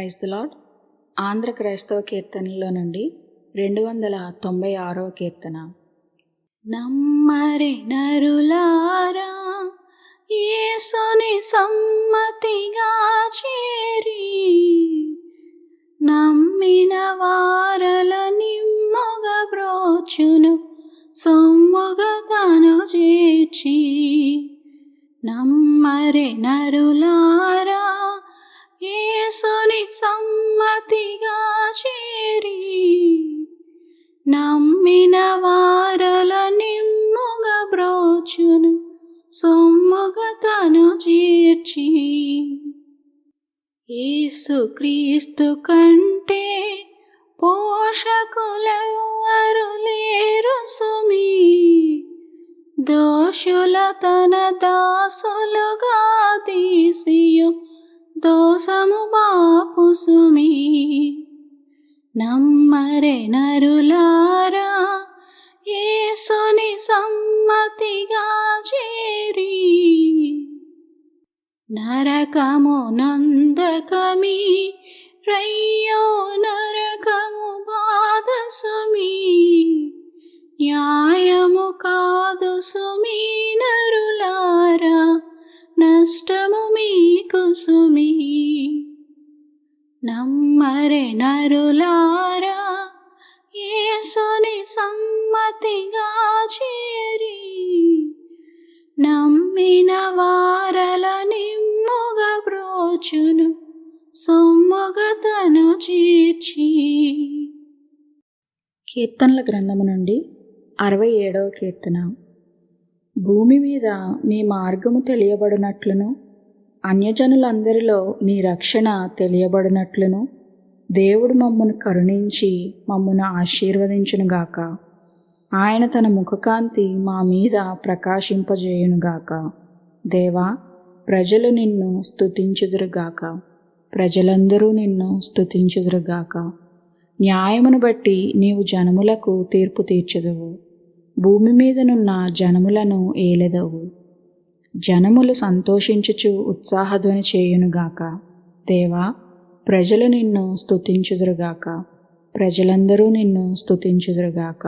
Praise the lord. Andhra క్రైస్తవ కీర్తనలో నుండి 296వ కీర్తన. నమ్మరి నరులారా యేసుని సమ్మతిగా చేరి, నమ్మిన వారల నిమ్మగ బ్రోచును సొమ్ముగ తను చేర్చి. నమ్మరి నరులారా యేసుని సమ్మతిగా చేరి, నమ్మిన వారల నిమ్ముగ బ్రోచును సొమ్ముగ తను చేర్చి. యేసుక్రీస్తు కంటే పోషకులెవ్వరు లేరు సుమీ, దోషుల తన దాసులుగా తీసియు దోషము బాపు సుమీ. నమ్మరే నరులారా యేసుని సమ్మతిగా చేరి, నరకము నందకమీ రయ్యో నరకము బాధ సుమీ, న్యాయము కాదు సుమీ నరులారా నష్టము మీకు సుమీ. నమ్మరే నరులారా యేసుని సమ్మతిగా చేరి, నమ్మిన వారల నిమ్ముగ బ్రోచును సొమ్ముగ తను చేర్చి. కీర్తనల గ్రంథము నుండి 67వ కీర్తన. భూమి మీద నీ మార్గము తెలియబడినట్లును, అన్యజనులందరిలో నీ రక్షణ తెలియబడినట్లును దేవుడు మమ్మను కరుణించి మమ్మను ఆశీర్వదించునుగాక. ఆయన తన ముఖకాంతి మా మీద ప్రకాశింపజేయునుగాక. దేవా, ప్రజలు నిన్ను స్తుతించుదురుగాక, ప్రజలందరూ నిన్ను స్తుతించుదురుగాక. న్యాయమును బట్టి నీవు జనములకు తీర్పు తీర్చుదువు, భూమి మీదనున్న జనములను ఏలెదవు. జనములు సంతోషించుచు ఉత్సాహధ్వని చేయునుగాక. దేవా, ప్రజలు నిన్ను స్తుతించుదురుగాక, ప్రజలందరూ నిన్ను స్తుతించుదురుగాక.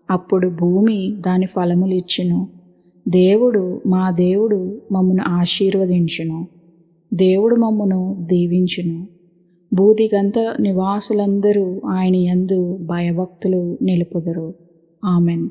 అప్పుడు భూమి దాని ఫలములిచ్చును. దేవుడు మా దేవుడు మమ్మను ఆశీర్వదించును. దేవుడు మమ్మను దీవించును. భూదిగంత నివాసులందరూ ఆయన యందు భయభక్తులు నిలుపుదురు. ఆమెన్.